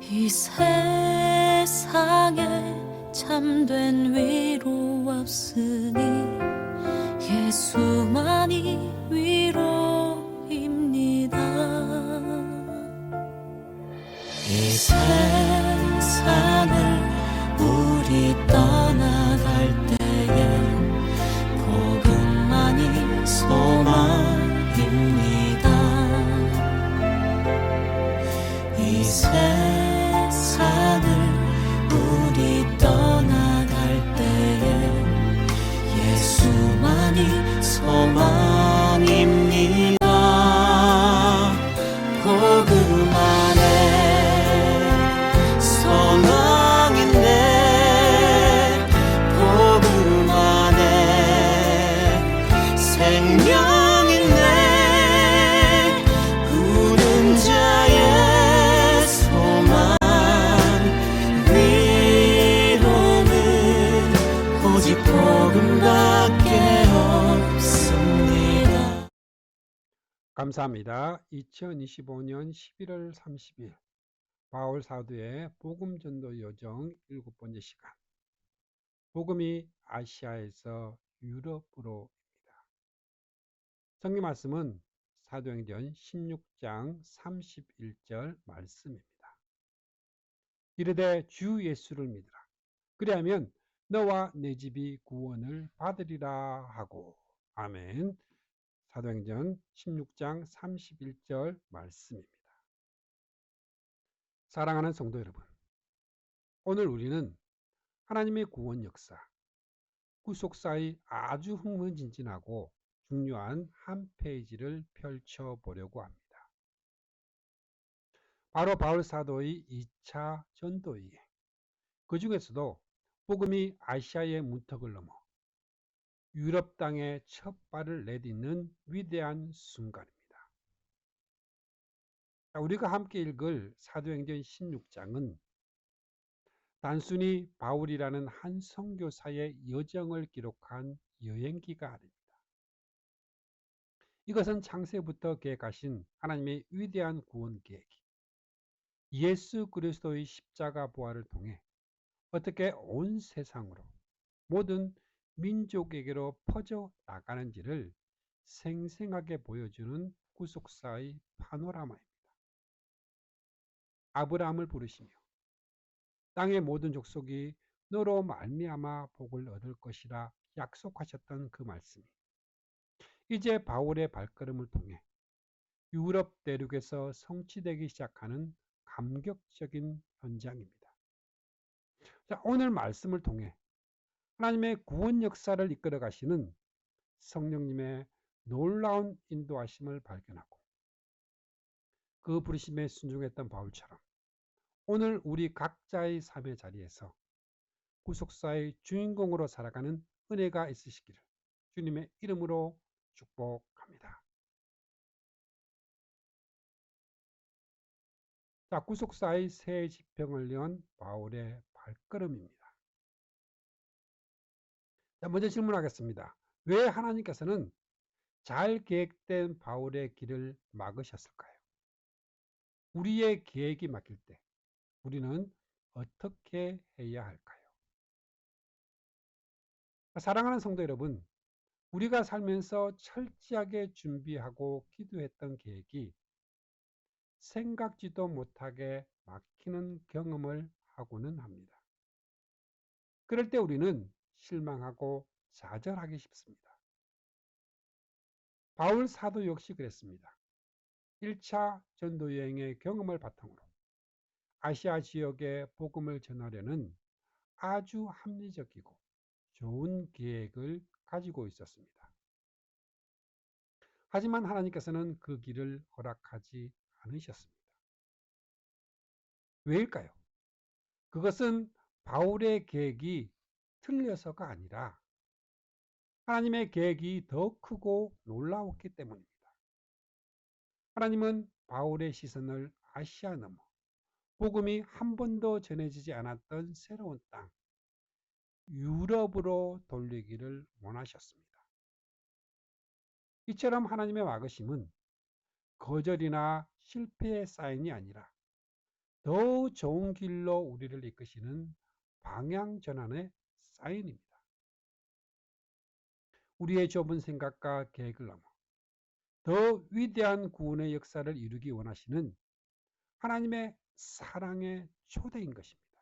이 세상에 참된 위로 없으니 예수만이 위로입니다. 이 세상을 우리 떠나갈 때에 복음만이 소망입니다. 이 세상을 우리 떠나갈 때에 예수만이 소망입니다. 복음 안에 소망 있네. 복음 안에 생명 있네. 굳은 자의 소망 위로는 오직 복음밖에 없습니다. 감사합니다. 2025년 11월 30일 바울 사도의 복음 전도 여정 7번째 시간. 복음이 아시아에서 유럽으로입니다. 성경 말씀은 사도행전 16장 31절 말씀입니다. 이르되 주 예수를 믿으라. 그리하면 너와 내 집이 구원을 받으리라 하고. 아멘. 사도행전 16장 31절 말씀입니다. 사랑하는 성도 여러분, 오늘 우리는 하나님의 구원 역사, 구속사의 아주 흥미진진하고 중요한 한 페이지를 펼쳐보려고 합니다. 바로 바울 사도의 2차 전도여행, 그 중에서도 복음이 아시아의 문턱을 넘어 유럽 땅에 첫 발을 내딛는 위대한 순간입니다. 우리가 함께 읽을 사도행전 16장은 단순히 바울이라는 한 선교사의 여정을 기록한 여행기가 아닙니다. 이것은 창세부터 계획하신 하나님의 위대한 구원 계획, 예수 그리스도의 십자가 부활을 통해 어떻게 온 세상으로 모든 민족에게로 퍼져 나가는지를 생생하게 보여주는 구속사의 파노라마입니다. 아브라함을 부르시며 땅의 모든 족속이 너로 말미암아 복을 얻을 것이라 약속하셨던 그 말씀이 이제 바울의 발걸음을 통해 유럽 대륙에서 성취되기 시작하는 감격적인 현장입니다. 자, 오늘 말씀을 통해 하나님의 구원 역사를 이끌어 가시는 성령님의 놀라운 인도하심을 발견하고 그 부르심에 순종했던 바울처럼 오늘 우리 각자의 삶의 자리에서 구속사의 주인공으로 살아가는 은혜가 있으시기를 주님의 이름으로 축복합니다. 자, 구속사의 새 지평을 연 바울의 발걸음입니다. 자, 먼저 질문하겠습니다. 왜 하나님께서는 잘 계획된 바울의 길을 막으셨을까요? 우리의 계획이 막힐 때 우리는 어떻게 해야 할까요? 사랑하는 성도 여러분, 우리가 살면서 철저하게 준비하고 기도했던 계획이 생각지도 못하게 막히는 경험을 하고는 합니다. 그럴 때 우리는 실망하고 좌절하기 쉽습니다. 바울 사도 역시 그랬습니다. 1차 전도 여행의 경험을 바탕으로 아시아 지역에 복음을 전하려는 아주 합리적이고 좋은 계획을 가지고 있었습니다. 하지만 하나님께서는 그 길을 허락하지 않으셨습니다. 왜일까요? 그것은 바울의 계획이 틀려서가 아니라 하나님의 계획이 더 크고 놀라웠기 때문입니다. 하나님은 바울의 시선을 아시아 넘어 복음이 한 번도 전해지지 않았던 새로운 땅, 유럽으로 돌리기를 원하셨습니다. 이처럼 하나님의 막으심은 거절이나 실패의 사인이 아니라 더 좋은 길로 우리를 이끄시는 방향 전환의 사인입니다. 우리의 좁은 생각과 계획을 넘어 더 위대한 구원의 역사를 이루기 원하시는 하나님의 사랑의 초대인 것입니다.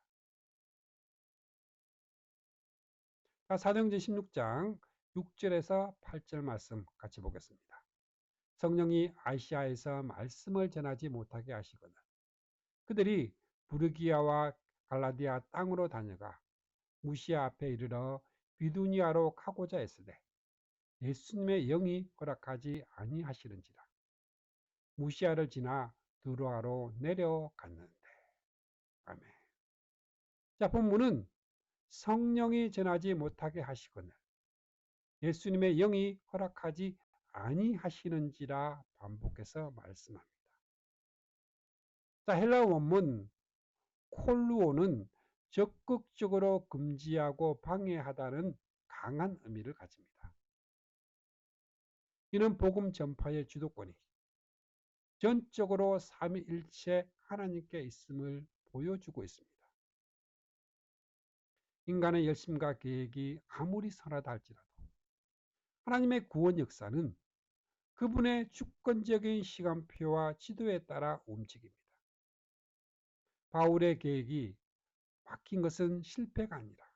사도행전 16장 6절에서 8절 말씀 같이 보겠습니다. 성령이 아시아에서 말씀을 전하지 못하게 하시거늘 그들이 부르기아와 갈라디아 땅으로 다녀가 무시아 앞에 이르러 비두니아로 가고자 했으되 예수님의 영이 허락하지 아니하시는지라. 무시아를 지나 드로아로 내려갔는데. 아멘. 자, 본문은 성령이 전하지 못하게 하시거늘 예수님의 영이 허락하지 아니하시는지라 반복해서 말씀합니다. 자, 헬라어 원문 콜루오는 적극적으로 금지하고 방해하다는 강한 의미를 가집니다. 이는 복음 전파의 주도권이 전적으로 삼위일체 하나님께 있음을 보여주고 있습니다. 인간의 열심과 계획이 아무리 선하다 할지라도 하나님의 구원 역사는 그분의 주권적인 시간표와 지도에 따라 움직입니다. 바울의 계획이 막힌 것은 실패가 아니라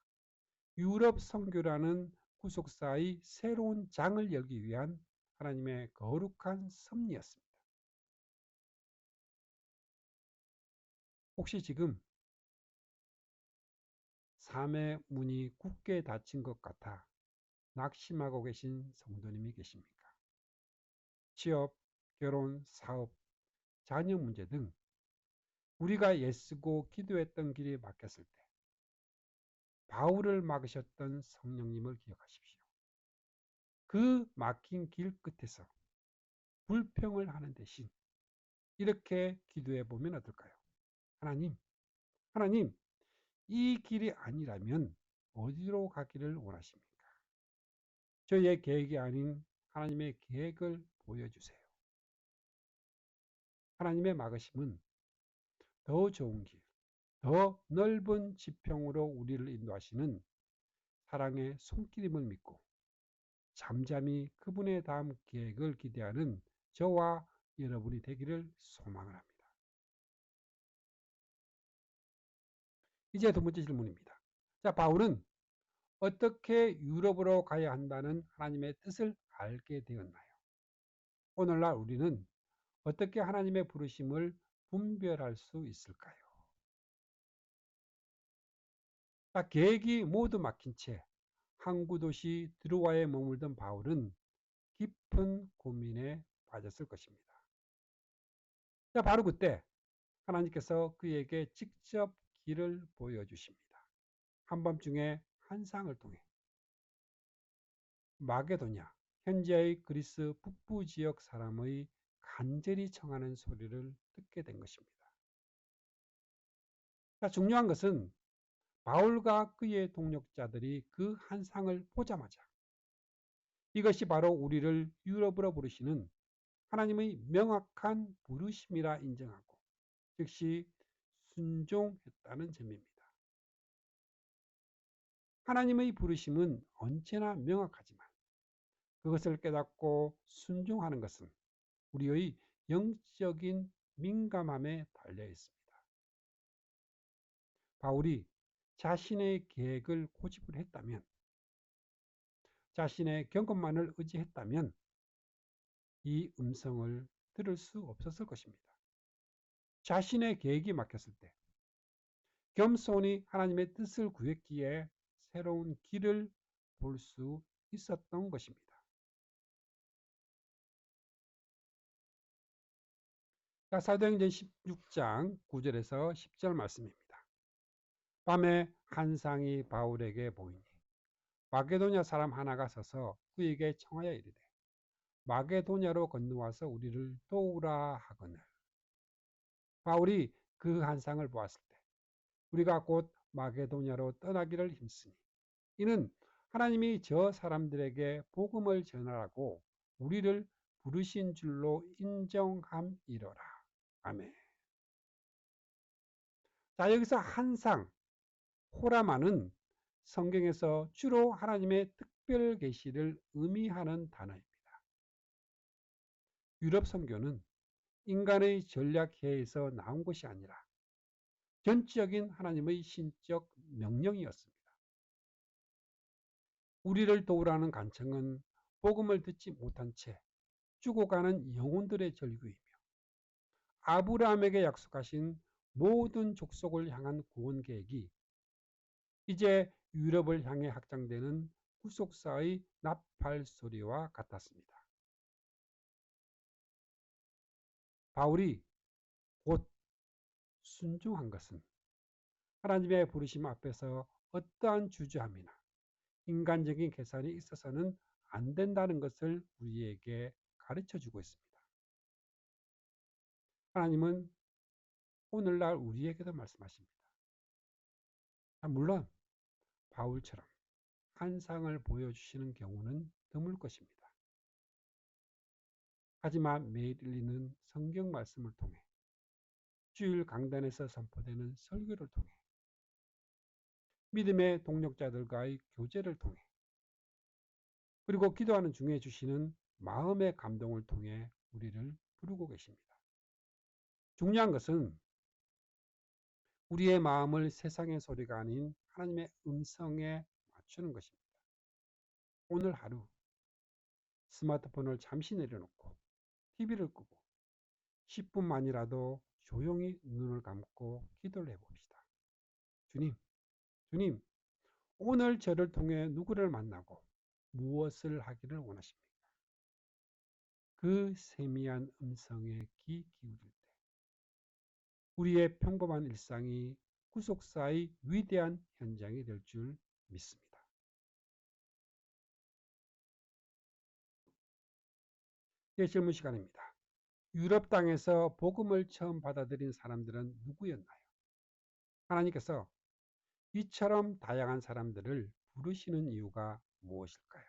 유럽 선교라는 구속사의 새로운 장을 열기 위한 하나님의 거룩한 섭리였습니다. 혹시 지금 삶의 문이 굳게 닫힌 것 같아 낙심하고 계신 성도님이 계십니까? 취업, 결혼, 사업, 자녀 문제 등 우리가 애쓰고 기도했던 길이 막혔을 때 바울을 막으셨던 성령님을 기억하십시오. 그 막힌 길 끝에서 불평을 하는 대신 이렇게 기도해 보면 어떨까요? 하나님, 이 길이 아니라면 어디로 가기를 원하십니까? 저희의 계획이 아닌 하나님의 계획을 보여주세요. 하나님의 막으심은 더 좋은 길, 더 넓은 지평으로 우리를 인도하시는 사랑의 손길임을 믿고 잠잠히 그분의 다음 계획을 기대하는 저와 여러분이 되기를 소망을 합니다. 이제 두 번째 질문입니다. 자, 바울은 어떻게 유럽으로 가야 한다는 하나님의 뜻을 알게 되었나요? 오늘날 우리는 어떻게 하나님의 부르심을 분별할 수 있을까요? 자, 계획이 모두 막힌 채 항구 도시 드로아에 머물던 바울은 깊은 고민에 빠졌을 것입니다. 자, 바로 그때 하나님께서 그에게 직접 길을 보여주십니다. 한밤중에 환상을 통해 마게도냐, 현재의 그리스 북부 지역 사람의 간절히 청하는 소리를 듣게 된 것입니다. 자, 중요한 것은 바울과 그의 동력자들이 그 환상을 보자마자 이것이 바로 우리를 유럽으로 부르시는 하나님의 명확한 부르심이라 인정하고 즉시 순종했다는 점입니다. 하나님의 부르심은 언제나 명확하지만 그것을 깨닫고 순종하는 것은 우리의 영적인 민감함에 달려 있습니다. 바울이 자신의 계획을 고집을 했다면, 자신의 경험만을 의지했다면 이 음성을 들을 수 없었을 것입니다. 자신의 계획이 막혔을 때 겸손히 하나님의 뜻을 구했기에 새로운 길을 볼 수 있었던 것입니다. 자, 사도행전 16장 9절에서 10절 말씀입니다. 밤에 환상이 바울에게 보이니 마게도냐 사람 하나가 서서 그에게 청하여 이르되 마게도냐로 건너와서 우리를 도우라 하거늘. 바울이 그 환상을 보았을 때 우리가 곧 마게도냐로 떠나기를 힘쓰니 이는 하나님이 저 사람들에게 복음을 전하라고 우리를 부르신 줄로 인정함이로라. 아멘. 자, 여기서 한상, 호라마는 성경에서 주로 하나님의 특별 계시를 의미하는 단어입니다. 유럽 선교는 인간의 전략회에서 나온 것이 아니라 전적인 하나님의 신적 명령이었습니다. 우리를 도우라는 간청은 복음을 듣지 못한 채 죽어가는 영혼들의 절규이며 아브라함에게 약속하신 모든 족속을 향한 구원 계획이 이제 유럽을 향해 확장되는 구속사의 나팔 소리와 같았습니다. 바울이 곧 순종한 것은 하나님의 부르심 앞에서 어떠한 주저함이나 인간적인 계산이 있어서는 안 된다는 것을 우리에게 가르쳐 주고 있습니다. 하나님은 오늘날 우리에게도 말씀하십니다. 물론 바울처럼 환상을 보여주시는 경우는 드물 것입니다. 하지만 매일 읽는 성경 말씀을 통해 주일 강단에서 선포되는 설교를 통해 믿음의 동력자들과의 교제를 통해 그리고 기도하는 중에 주시는 마음의 감동을 통해 우리를 부르고 계십니다. 중요한 것은 우리의 마음을 세상의 소리가 아닌 하나님의 음성에 맞추는 것입니다. 오늘 하루 스마트폰을 잠시 내려놓고 TV를 끄고 10분만이라도 조용히 눈을 감고 기도를 해봅시다. 주님, 오늘 저를 통해 누구를 만나고 무엇을 하기를 원하십니까? 그 세미한 음성에 귀 기울일 때 우리의 평범한 일상이 구속사의 위대한 현장이 될 줄 믿습니다. 예, 질문 시간입니다. 유럽 땅에서 복음을 처음 받아들인 사람들은 누구였나요? 하나님께서 이처럼 다양한 사람들을 부르시는 이유가 무엇일까요?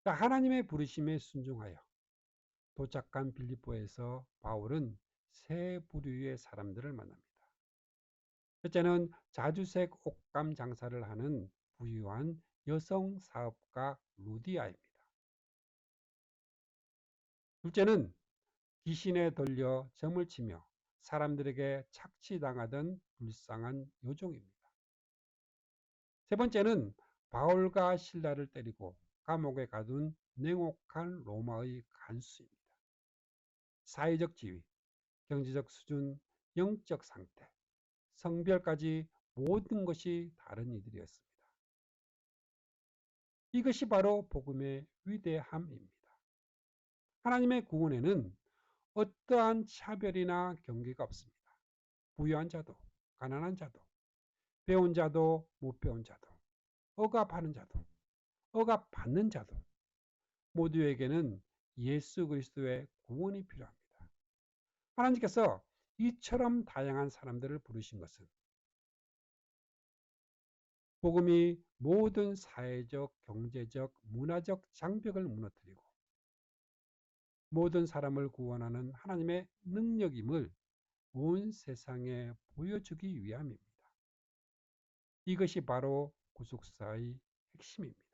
자, 하나님의 부르심에 순종하여 도착한 빌립보에서 바울은 세 부류의 사람들을 만납니다. 첫째는 자주색 옷감 장사를 하는 부유한 여성 사업가 루디아입니다. 둘째는 귀신에 들려 점을 치며 사람들에게 착취당하던 불쌍한 요종입니다. 세 번째는 바울과 실라를 때리고 감옥에 가둔 냉혹한 로마의 간수입니다. 사회적 지위, 경제적 수준, 영적 상태, 성별까지 모든 것이 다른 이들이었습니다. 이것이 바로 복음의 위대함입니다. 하나님의 구원에는 어떠한 차별이나 경계가 없습니다. 부유한 자도, 가난한 자도, 배운 자도, 못 배운 자도, 억압하는 자도, 억압받는 자도 모두에게는 예수 그리스도의 구원이 필요합니다. 하나님께서 이처럼 다양한 사람들을 부르신 것은 복음이 모든 사회적, 경제적, 문화적 장벽을 무너뜨리고 모든 사람을 구원하는 하나님의 능력임을 온 세상에 보여주기 위함입니다. 이것이 바로 구속사의 핵심입니다.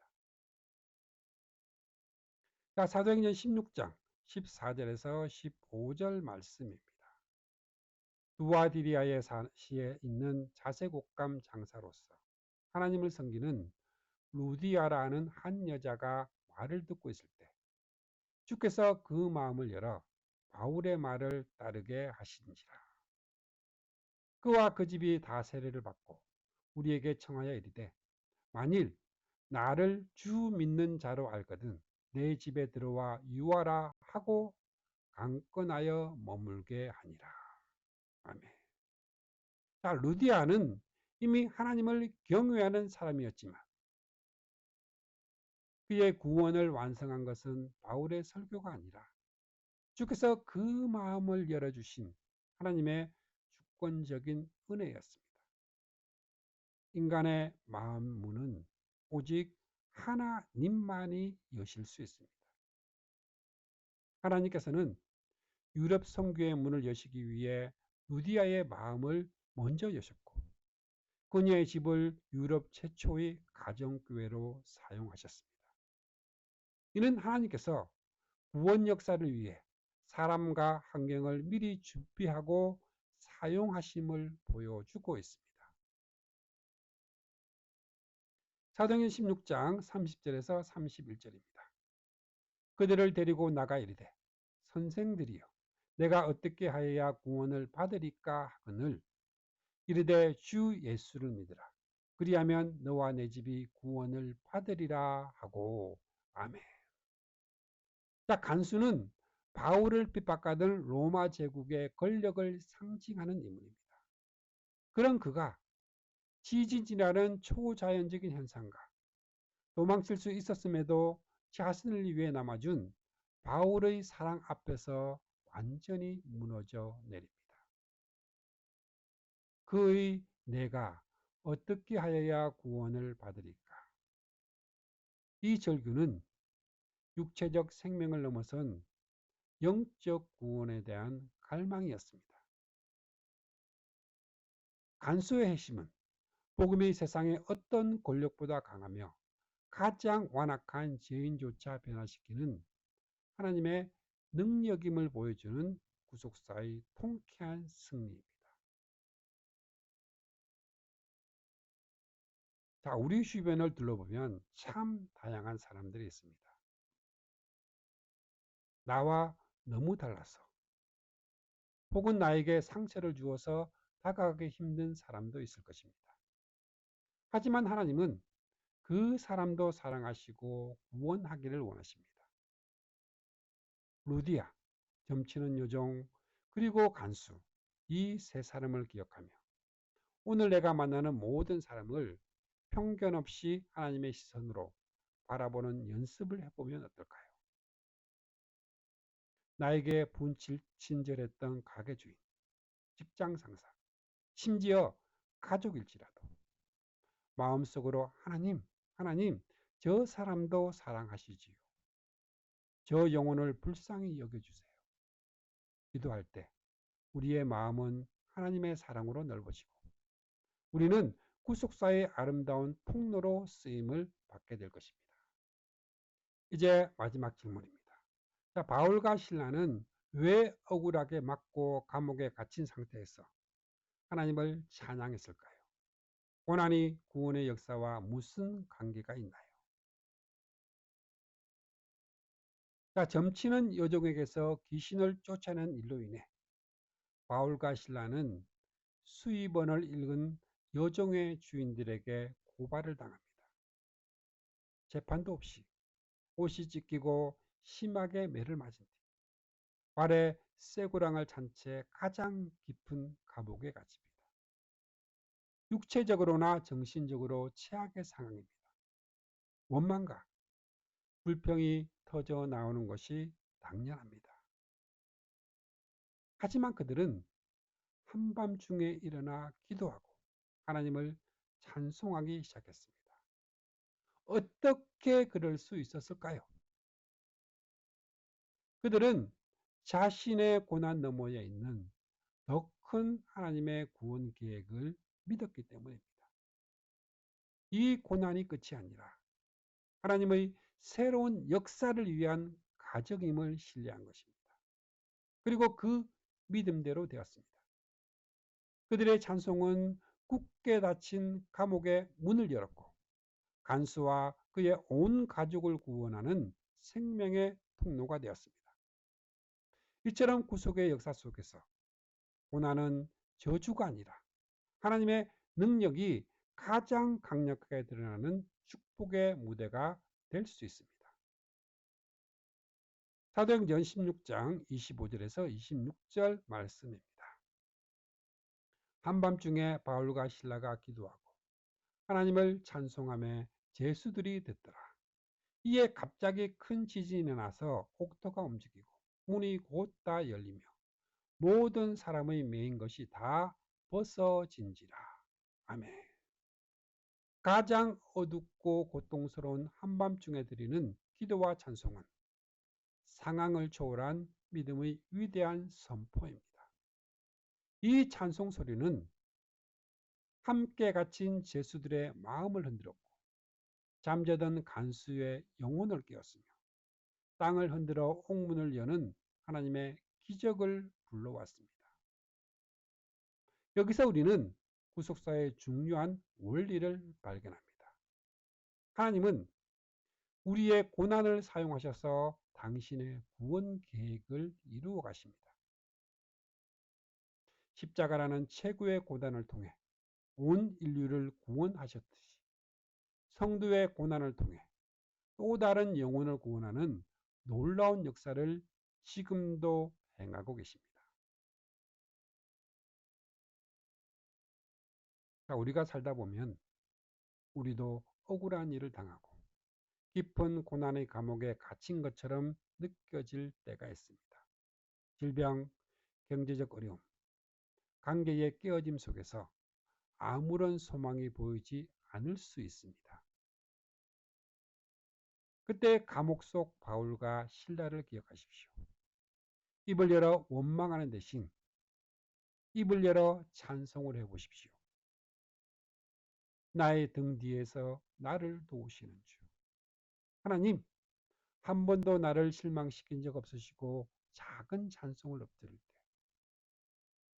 자, 사도행전 16장 14절에서 15절 말씀입니다. 두아디리아의 시에 있는 자색 옷감 장사로서 하나님을 섬기는 루디아라는 한 여자가 말을 듣고 있을 때 주께서 그 마음을 열어 바울의 말을 따르게 하신지라. 그와 그 집이 다 세례를 받고 우리에게 청하여 이르되 만일 나를 주 믿는 자로 알거든 내 집에 들어와 유하라 하고 강권하여 머물게 하니라. 아멘. 자, 루디아는 이미 하나님을 경외하는 사람이었지만 그의 구원을 완성한 것은 바울의 설교가 아니라 주께서 그 마음을 열어주신 하나님의 주권적인 은혜였습니다. 인간의 마음 문은 오직 하나님만이 여실 수 있습니다. 하나님께서는 유럽 선교의 문을 여시기 위해 루디아의 마음을 먼저 여셨고 그녀의 집을 유럽 최초의 가정교회로 사용하셨습니다. 이는 하나님께서 구원 역사를 위해 사람과 환경을 미리 준비하고 사용하심을 보여주고 있습니다. 사도행전 16장 30절에서 31절입니다. 그들을 데리고 나가 이르되 선생들이여 내가 어떻게 하여야 구원을 받으리까 하거늘 이르되 주 예수를 믿으라. 그리하면 너와 내 집이 구원을 받으리라 하고 아멘. 자, 간수는 바울을 핍박하던 로마 제국의 권력을 상징하는 인물입니다. 그런 그가 지진이라는 초자연적인 현상과 도망칠 수 있었음에도 자신을 위해 남아준 바울의 사랑 앞에서 완전히 무너져 내립니다. 그의 내가 어떻게 하여야 구원을 받으리까? 이 절규는 육체적 생명을 넘어선 영적 구원에 대한 갈망이었습니다. 간수의 핵심은 복음이 세상의 어떤 권력보다 강하며 가장 완악한 죄인조차 변화시키는 하나님의 능력임을 보여주는 구속사의 통쾌한 승리입니다. 자, 우리 주변을 둘러보면 참 다양한 사람들이 있습니다. 나와 너무 달라서 혹은 나에게 상처를 주어서 다가가기 힘든 사람도 있을 것입니다. 하지만 하나님은 그 사람도 사랑하시고 구원하기를 원하십니다. 루디아, 점치는 요정, 그리고 간수, 이 세 사람을 기억하며 오늘 내가 만나는 모든 사람을 편견 없이 하나님의 시선으로 바라보는 연습을 해보면 어떨까요? 나에게 분친절했던 가게 주인, 직장 상사, 심지어 가족일지라도 마음속으로 하나님, 저 사람도 사랑하시지요. 저 영혼을 불쌍히 여겨주세요. 기도할 때 우리의 마음은 하나님의 사랑으로 넓어지고 우리는 구속사의 아름다운 통로로 쓰임을 받게 될 것입니다. 이제 마지막 질문입니다. 자, 바울과 신라는 왜 억울하게 맞고 감옥에 갇힌 상태에서 하나님을 찬양했을까요? 고난이 구원의 역사와 무슨 관계가 있나요? 자, 점치는 여종에게서 귀신을 쫓아낸 일로 인해 바울과 신라는 수입원을 읽은 여종의 주인들에게 고발을 당합니다. 재판도 없이 옷이 찢기고 심하게 매를 맞은 뒤 발에 쇠고랑을 찬 채 가장 깊은 감옥에 갇힙니다. 육체적으로나 정신적으로 최악의 상황입니다. 원망과 불평이 터져 나오는 것이 당연합니다. 하지만 그들은 한밤중에 일어나 기도하고 하나님을 찬송하기 시작했습니다. 어떻게 그럴 수 있었을까요? 그들은 자신의 고난 너머에 있는 더 큰 하나님의 구원 계획을 믿었기 때문입니다. 이 고난이 끝이 아니라 하나님의 새로운 역사를 위한 가정임을 신뢰한 것입니다. 그리고 그 믿음대로 되었습니다. 그들의 찬송은 굳게 닫힌 감옥의 문을 열었고 간수와 그의 온 가족을 구원하는 생명의 통로가 되었습니다. 이처럼 구속의 역사 속에서 고난은 저주가 아니라 하나님의 능력이 가장 강력하게 드러나는 축복의 무대가 될 수 있습니다. 사도행전 16장 25절에서 26절 말씀입니다. 한밤중에 바울과 실라가 기도하고 하나님을 찬송하며 제수들이 듣더라. 이에 갑자기 큰 지진이 나서 옥토가 움직이고 문이 곧다 열리며 모든 사람의 매인 것이 다 벗어진지라. 아멘. 가장 어둡고 고통스러운 한밤중에 드리는 기도와 찬송은 상황을 초월한 믿음의 위대한 선포입니다. 이 찬송 소리는 함께 갇힌 제수들의 마음을 흔들었고 잠자던 간수의 영혼을 깨웠으며 땅을 흔들어 옥문을 여는 하나님의 기적을 불러왔습니다. 여기서 우리는 구속사의 중요한 원리를 발견합니다. 하나님은 우리의 고난을 사용하셔서 당신의 구원 계획을 이루어 가십니다. 십자가라는 최고의 고난을 통해 온 인류를 구원하셨듯이 성도의 고난을 통해 또 다른 영혼을 구원하는 놀라운 역사를 지금도 행하고 계십니다. 우리가 살다 보면 우리도 억울한 일을 당하고 깊은 고난의 감옥에 갇힌 것처럼 느껴질 때가 있습니다. 질병, 경제적 어려움, 관계의 깨어짐 속에서 아무런 소망이 보이지 않을 수 있습니다. 그때 감옥 속 바울과 실라를 기억하십시오. 입을 열어 원망하는 대신 입을 열어 찬송을 해보십시오. 나의 등 뒤에서 나를 도우시는 주. 하나님, 한 번도 나를 실망시킨 적 없으시고 작은 찬송을 엎드릴 때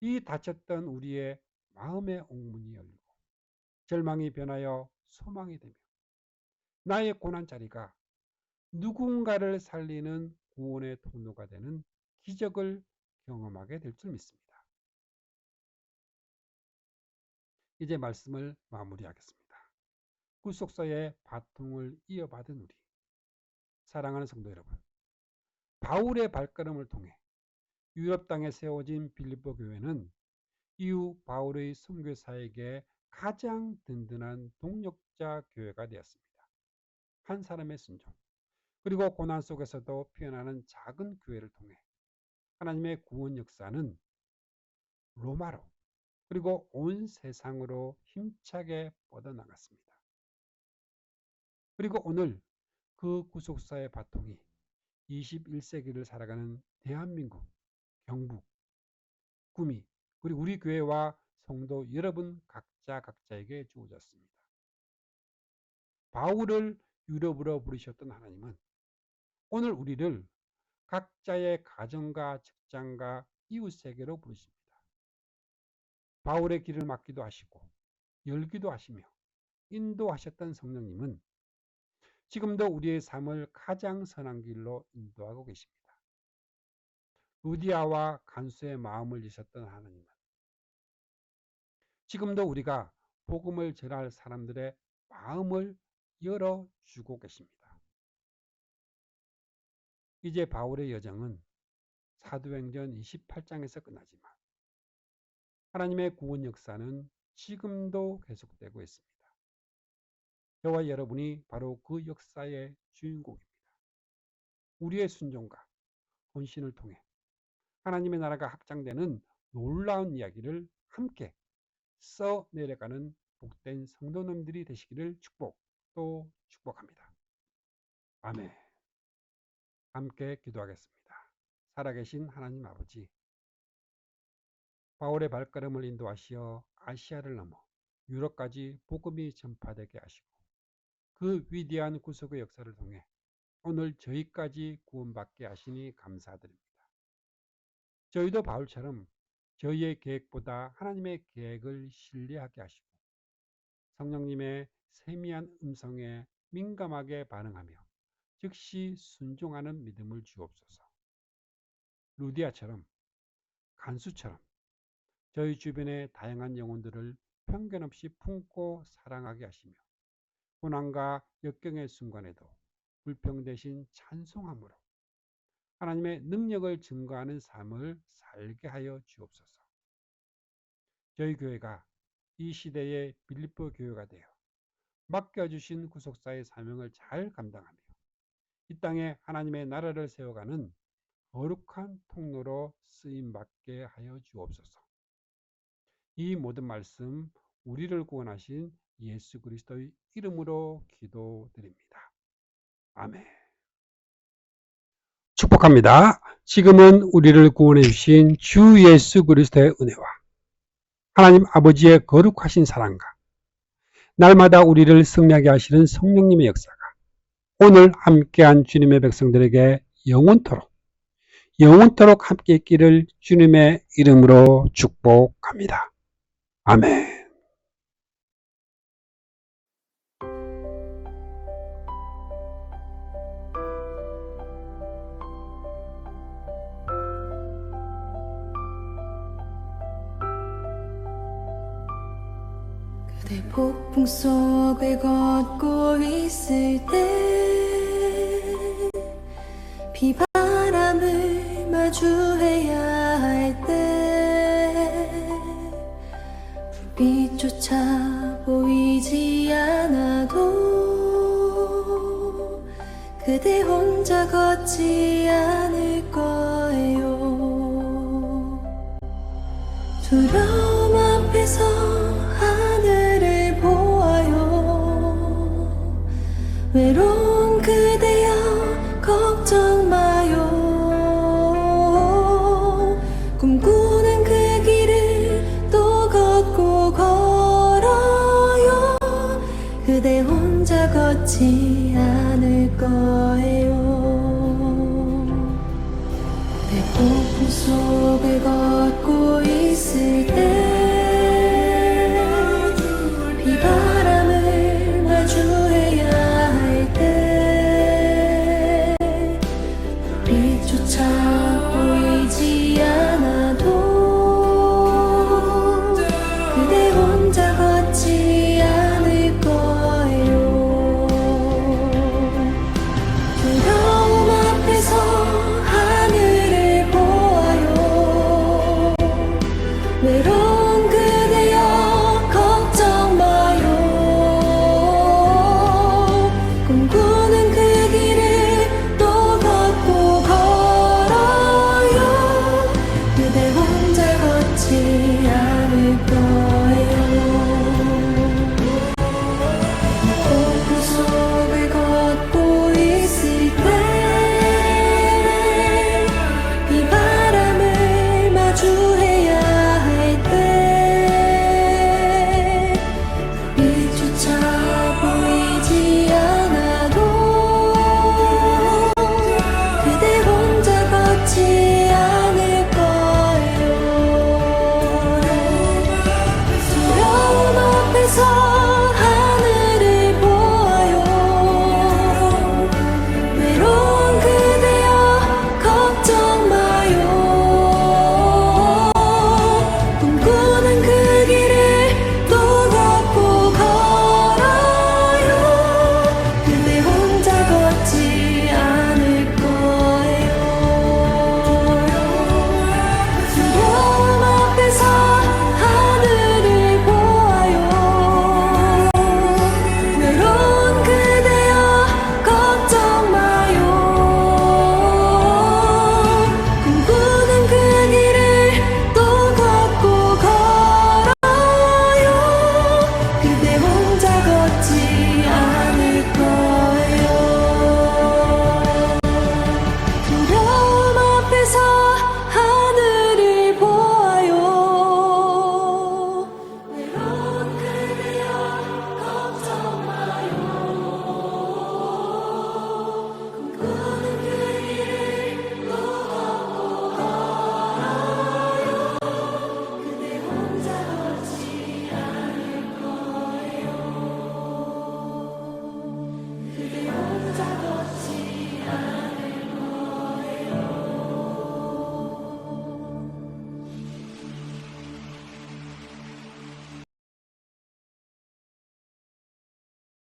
이 닫혔던 우리의 마음의 옥문이 열리고 절망이 변하여 소망이 되며 나의 고난자리가 누군가를 살리는 구원의 통로가 되는 기적을 경험하게 될 줄 믿습니다. 이제 말씀을 마무리하겠습니다. 구속사의 바통을 이어받은 우리, 사랑하는 성도 여러분, 바울의 발걸음을 통해 유럽 땅에 세워진 빌립보 교회는 이후 바울의 선교사에게 가장 든든한 동력자 교회가 되었습니다. 한 사람의 순종, 그리고 고난 속에서도 피어나는 작은 교회를 통해 하나님의 구원 역사는 로마로 그리고 온 세상으로 힘차게 뻗어나갔습니다. 그리고 오늘 그 구속사의 바통이 21세기를 살아가는 대한민국, 경북, 구미, 그리고 우리 교회와 성도 여러분 각자에게 주어졌습니다. 바울을 유럽으로 부르셨던 하나님은 오늘 우리를 각자의 가정과 직장과 이웃세계로 부르십니다. 바울의 길을 막기도 하시고 열기도 하시며 인도하셨던 성령님은 지금도 우리의 삶을 가장 선한 길로 인도하고 계십니다. 루디아와 간수의 마음을 여셨던 하나님은 지금도 우리가 복음을 전할 사람들의 마음을 열어주고 계십니다. 이제 바울의 여정은 사도행전 28장에서 끝나지만 하나님의 구원 역사는 지금도 계속되고 있습니다. 저와 여러분이 바로 그 역사의 주인공입니다. 우리의 순종과 헌신을 통해 하나님의 나라가 확장되는 놀라운 이야기를 함께 써내려가는 복된 성도님들이 되시기를 축복합니다. 아멘. 함께 기도하겠습니다. 살아계신 하나님 아버지, 바울의 발걸음을 인도하시어 아시아를 넘어 유럽까지 복음이 전파되게 하시고 그 위대한 구속의 역사를 통해 오늘 저희까지 구원받게 하시니 감사드립니다. 저희도 바울처럼 저희의 계획보다 하나님의 계획을 신뢰하게 하시고 성령님의 세미한 음성에 민감하게 반응하며 즉시 순종하는 믿음을 주옵소서. 루디아처럼, 간수처럼 저희 주변의 다양한 영혼들을 편견 없이 품고 사랑하게 하시며 고난과 역경의 순간에도 불평 대신 찬송함으로 하나님의 능력을 증거하는 삶을 살게 하여 주옵소서. 저희 교회가 이 시대의 빌립보 교회가 되어 맡겨주신 구속사의 사명을 잘 감당하며 이 땅에 하나님의 나라를 세워가는 거룩한 통로로 쓰임받게 하여 주옵소서. 이 모든 말씀 우리를 구원하신 예수 그리스도의 이름으로 기도드립니다. 아멘. 축복합니다. 지금은 우리를 구원해 주신 주 예수 그리스도의 은혜와 하나님 아버지의 거룩하신 사랑과 날마다 우리를 승리하게 하시는 성령님의 역사가 오늘 함께한 주님의 백성들에게 영원토록 함께 있기를 주님의 이름으로 축복합니다. 아멘. 그대 폭풍 속을 걷고 있을 때 비바람을 마주해야 할 때 불빛조차 보이지 않아도 그대 혼자 걷지 않을 거예요. 두려움 앞에서 하늘을 보아요. 외로운 그대여 걱정 마요. 꿈꾸는 그 길을 또 걷고 걸어요. 그대 혼자 걷지 않을 거예요. 내 폭풍 속을 걷고 있을 때 비바람을 마주해야 할 때 불빛조차 보이지 않아도 그대 혼자 걷지 않을 거예요. 두려움 앞에서 하늘을 보아요. 외로운 그대여 걱정 마요. 꿈꾸는 그 길을 또 걷고 걸어요. 그대 혼자 걷지 않을 거예요.